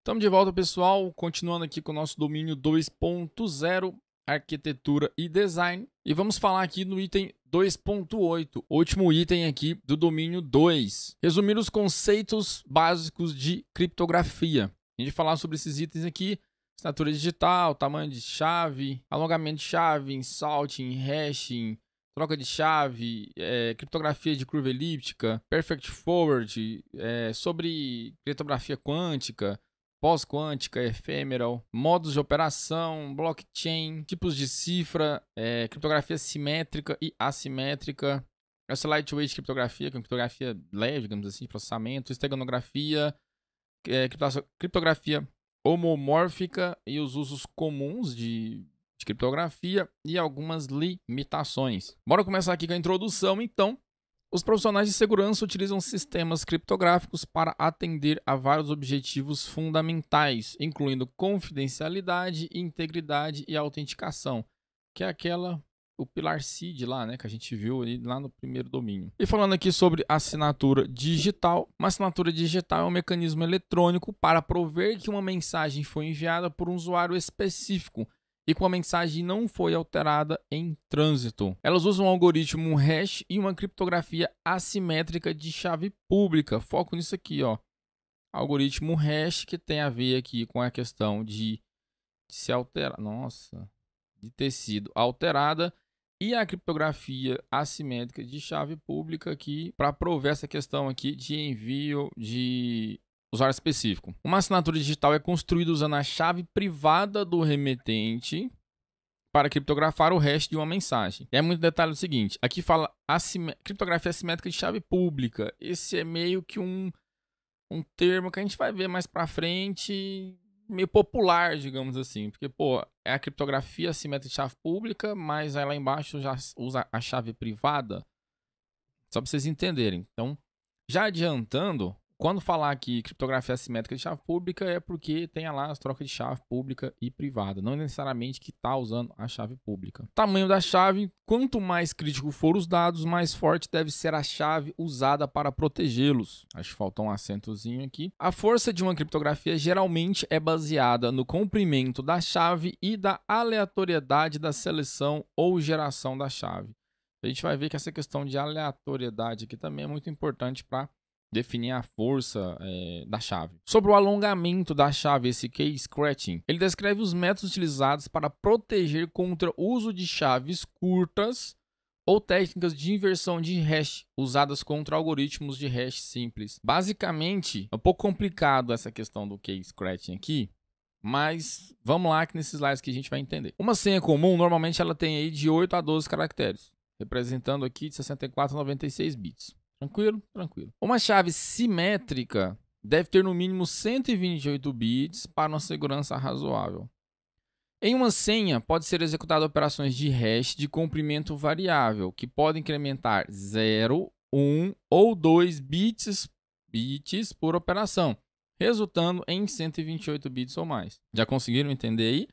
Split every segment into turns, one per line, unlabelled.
Estamos de volta, pessoal, continuando aqui com o nosso domínio 2.0, arquitetura e design. E vamos falar aqui no item 2.8, último item aqui do domínio 2. Resumir os conceitos básicos de criptografia. A gente vai falar sobre esses itens aqui: assinatura digital, tamanho de chave, alongamento de chave, salting, hashing, troca de chave, criptografia de curva elíptica, perfect forward, sobre criptografia quântica, pós-quântica, ephemeral, modos de operação, blockchain, tipos de cifra, criptografia simétrica e assimétrica, essa lightweight criptografia, que é uma criptografia leve, digamos assim, de processamento, esteganografia, criptografia homomórfica e os usos comuns de criptografia e algumas limitações. Bora começar aqui com a introdução, então. Os profissionais de segurança utilizam sistemas criptográficos para atender a vários objetivos fundamentais, incluindo confidencialidade, integridade e autenticação, que é o pilar CID lá, né, que a gente viu ali lá no primeiro domínio. E falando aqui sobre assinatura digital, uma assinatura digital é um mecanismo eletrônico para prover que uma mensagem foi enviada por um usuário específico e que a mensagem não foi alterada em trânsito. Elas usam um algoritmo hash e uma criptografia assimétrica de chave pública. Foco nisso aqui, ó. Algoritmo hash, que tem a ver aqui com a questão de se alterar, de ter sido alterada, e a criptografia assimétrica de chave pública aqui para prover essa questão aqui de envio de usuário específico. Uma assinatura digital é construída usando a chave privada do remetente para criptografar o hash de uma mensagem. É muito detalhe o seguinte, aqui fala criptografia assimétrica de chave pública. Esse é meio que um termo que a gente vai ver mais para frente, meio popular, digamos assim, porque é a criptografia assimétrica de chave pública, mas aí lá embaixo já usa a chave privada, só para vocês entenderem. Então, já adiantando, quando falar aqui criptografia assimétrica de chave pública é porque tem lá as trocas de chave pública e privada, não necessariamente que está usando a chave pública. Tamanho da chave: quanto mais crítico for os dados, mais forte deve ser a chave usada para protegê-los. Acho que faltou um acentozinho aqui. A força de uma criptografia geralmente é baseada no comprimento da chave e da aleatoriedade da seleção ou geração da chave. A gente vai ver que essa questão de aleatoriedade aqui também é muito importante para definir a força da chave. Sobre o alongamento da chave, esse key-scratching, ele descreve os métodos utilizados para proteger contra o uso de chaves curtas ou técnicas de inversão de hash usadas contra algoritmos de hash simples. Basicamente, é um pouco complicado essa questão do key-scratching aqui, mas vamos lá que nesses slides que a gente vai entender. Uma senha comum, normalmente ela tem aí de 8 a 12 caracteres, representando aqui de 64 a 96 bits. Tranquilo? Tranquilo. Uma chave simétrica deve ter no mínimo 128 bits para uma segurança razoável. Em uma senha, pode ser executada operações de hash de comprimento variável, que podem incrementar 0, 1 ou 2 bits por operação, resultando em 128 bits ou mais. Já conseguiram entender aí?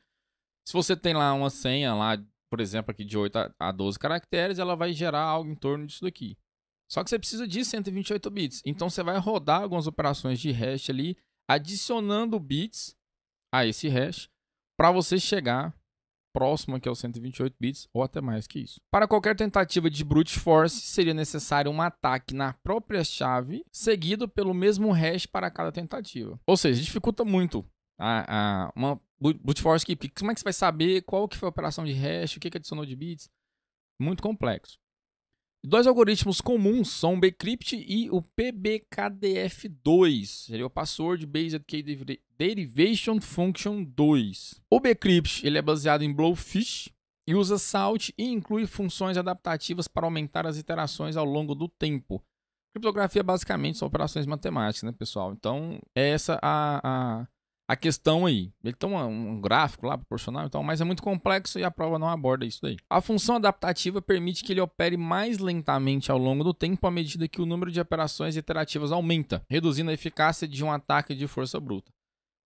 Se você tem lá uma senha, lá, por exemplo, aqui de 8 a 12 caracteres, ela vai gerar algo em torno disso daqui. Só que você precisa de 128 bits. Então você vai rodar algumas operações de hash ali, adicionando bits a esse hash, para você chegar próximo aqui aos 128 bits ou até mais que isso. Para qualquer tentativa de brute force, seria necessário um ataque na própria chave, seguido pelo mesmo hash para cada tentativa. Ou seja, dificulta muito uma brute force aqui. Como é que você vai saber qual que foi a operação de hash, o que adicionou de bits? Muito complexo. Dois algoritmos comuns são o bcrypt e o PBKDF2, seria o Password Based Key Derivation Function 2. O bcrypt ele é baseado em Blowfish e usa Salt e inclui funções adaptativas para aumentar as iterações ao longo do tempo. Criptografia basicamente são operações matemáticas, né, pessoal? Então, é essa a questão aí. Ele tem um gráfico lá proporcional, então, mas é muito complexo e a prova não aborda isso daí. A função adaptativa permite que ele opere mais lentamente ao longo do tempo à medida que o número de operações iterativas aumenta, reduzindo a eficácia de um ataque de força bruta,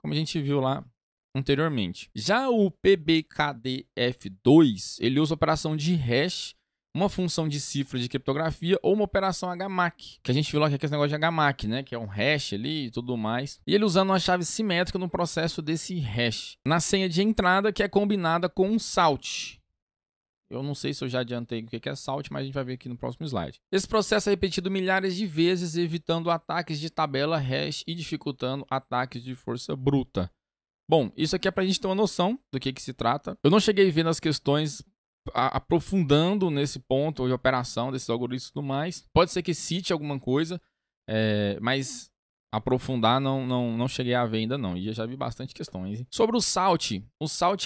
como a gente viu lá anteriormente. Já o PBKDF2, ele usa operação de hash uma função de cifra de criptografia ou uma operação HMAC, que a gente viu lá que é esse negócio de HMAC, né, que é um hash ali e tudo mais. E ele usando uma chave simétrica no processo desse hash. Na senha de entrada, que é combinada com um salt. Eu não sei se eu já adiantei o que é salt, mas a gente vai ver aqui no próximo slide. Esse processo é repetido milhares de vezes, evitando ataques de tabela hash e dificultando ataques de força bruta. Bom, isso aqui é pra gente ter uma noção do que se trata. Eu não cheguei a ver nas questões aprofundando nesse ponto de operação desses algoritmos e tudo mais. Pode ser que cite alguma coisa, mas aprofundar não cheguei a ver ainda não. E já vi bastante questões. Hein? Sobre o salt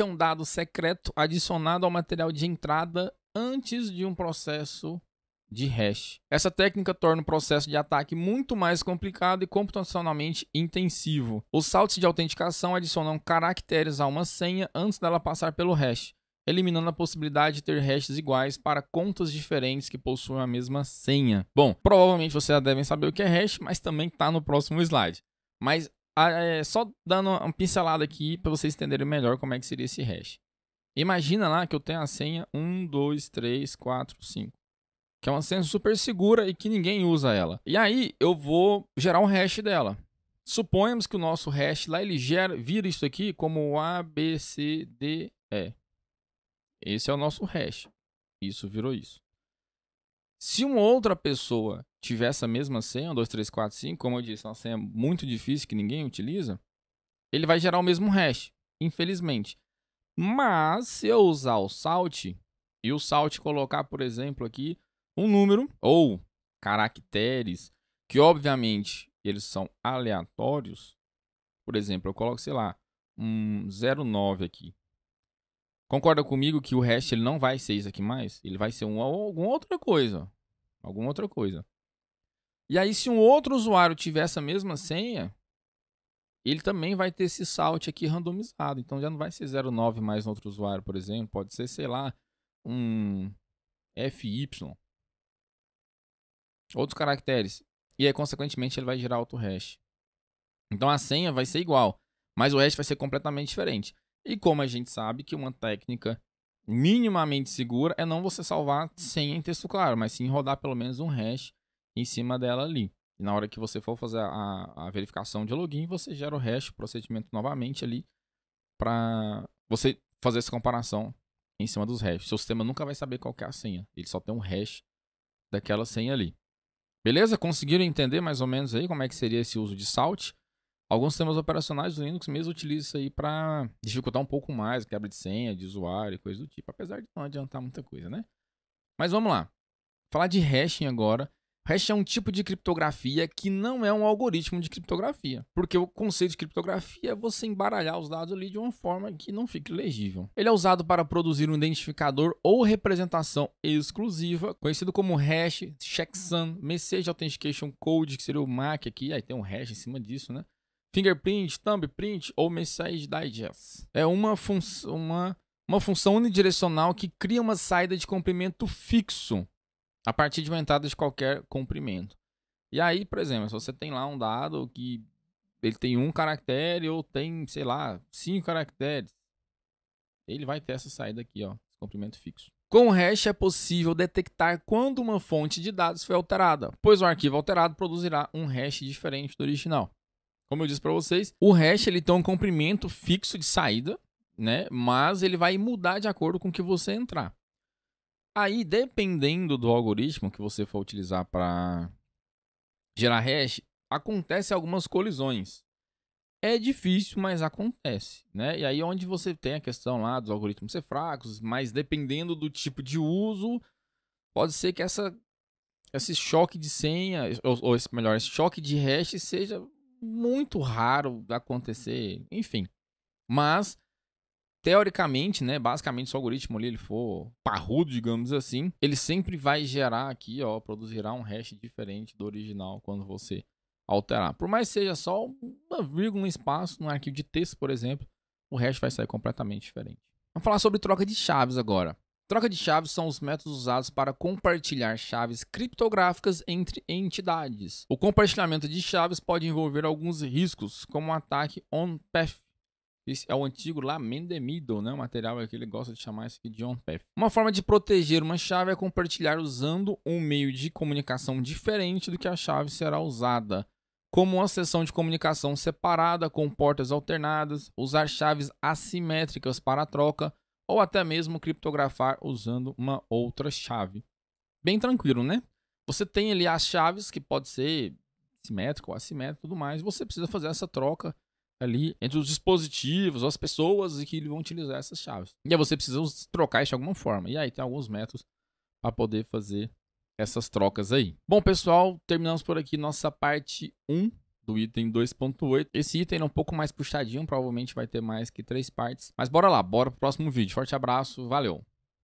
é um dado secreto adicionado ao material de entrada antes de um processo de hash. Essa técnica torna o processo de ataque muito mais complicado e computacionalmente intensivo. Os saltos de autenticação adicionam caracteres a uma senha antes dela passar pelo hash, eliminando a possibilidade de ter hashes iguais para contas diferentes que possuem a mesma senha. Bom, provavelmente vocês já devem saber o que é hash, mas também está no próximo slide. Mas só dando uma pincelada aqui para vocês entenderem melhor como é que seria esse hash. Imagina lá que eu tenho a senha 1, 2, 3, 4, 5. Que é uma senha super segura e que ninguém usa ela. E aí eu vou gerar um hash dela. Suponhamos que o nosso hash lá ele vira isso aqui como A, B, C, D, E. Esse é o nosso hash. Isso virou isso. Se uma outra pessoa tiver essa mesma senha, 1, 2, 3, 4, 5, como eu disse, é uma senha muito difícil que ninguém utiliza, ele vai gerar o mesmo hash, infelizmente. Mas se eu usar o salt e o salt colocar, por exemplo, aqui um número ou caracteres que obviamente eles são aleatórios, por exemplo, eu coloco, sei lá, um 09 aqui. Concorda comigo que o hash ele não vai ser isso aqui mais? Ele vai ser alguma outra coisa. Alguma outra coisa. E aí se um outro usuário tiver essa mesma senha, ele também vai ter esse salt aqui randomizado. Então já não vai ser 09 mais no outro usuário, por exemplo. Pode ser, sei lá, um FY. Outros caracteres. E aí, consequentemente, ele vai gerar outro hash. Então a senha vai ser igual, mas o hash vai ser completamente diferente. E como a gente sabe que uma técnica minimamente segura é não você salvar senha em texto claro, mas sim rodar pelo menos um hash em cima dela ali. E na hora que você for fazer a verificação de login, você gera o hash, o procedimento novamente ali, para você fazer essa comparação em cima dos hashes. Seu sistema nunca vai saber qual que é a senha, ele só tem um hash daquela senha ali. Beleza? Conseguiram entender mais ou menos aí como é que seria esse uso de salt? Alguns sistemas operacionais do Linux mesmo utilizam isso aí para dificultar um pouco mais a quebra de senha, de usuário e coisa do tipo. Apesar de não adiantar muita coisa, né? Mas vamos lá. Falar de hashing agora. Hash é um tipo de criptografia que não é um algoritmo de criptografia. Porque o conceito de criptografia é você embaralhar os dados ali de uma forma que não fique legível. Ele é usado para produzir um identificador ou representação exclusiva, conhecido como hash, checksum, Message Authentication Code, que seria o MAC aqui. Aí tem um hash em cima disso, né? Fingerprint, thumbprint ou Message Digest. É uma função unidirecional que cria uma saída de comprimento fixo a partir de uma entrada de qualquer comprimento. E aí, por exemplo, se você tem lá um dado que ele tem um caractere ou tem, sei lá, 5 caracteres, ele vai ter essa saída aqui, ó, esse comprimento fixo. Com o hash é possível detectar quando uma fonte de dados foi alterada, pois o arquivo alterado produzirá um hash diferente do original. Como eu disse para vocês, o hash ele tem um comprimento fixo de saída, né? Mas ele vai mudar de acordo com o que você entrar. Aí, dependendo do algoritmo que você for utilizar para gerar hash, acontece algumas colisões. É difícil, mas acontece, né? E aí onde você tem a questão lá dos algoritmos ser fracos, mas dependendo do tipo de uso, pode ser que esse choque de senha, ou melhor, esse choque de hash seja muito raro de acontecer, enfim. Mas, teoricamente, né, basicamente se o algoritmo ali ele for parrudo, digamos assim, ele sempre vai gerar aqui, ó, produzirá um hash diferente do original quando você alterar. Por mais que seja só uma vírgula, um espaço no arquivo de texto, por exemplo, o hash vai sair completamente diferente. Vamos falar sobre troca de chaves agora. Troca de chaves são os métodos usados para compartilhar chaves criptográficas entre entidades. O compartilhamento de chaves pode envolver alguns riscos, como um ataque on-path, Esse é o antigo lá man the middle, né? O material é que ele gosta de chamar isso aqui de on-path. Uma forma de proteger uma chave é compartilhar usando um meio de comunicação diferente do que a chave será usada, como uma seção de comunicação separada com portas alternadas, usar chaves assimétricas para a troca ou até mesmo criptografar usando uma outra chave. Bem tranquilo, né? Você tem ali as chaves, que pode ser simétrico ou assimétrico e tudo mais. Você precisa fazer essa troca ali entre os dispositivos, as pessoas que vão utilizar essas chaves. E aí você precisa trocar isso de alguma forma. E aí tem alguns métodos para poder fazer essas trocas aí. Bom, pessoal, terminamos por aqui nossa parte 1 do item 2.8. Esse item é um pouco mais puxadinho, provavelmente vai ter mais que 3 partes. Mas bora lá, bora pro próximo vídeo. Forte abraço, valeu!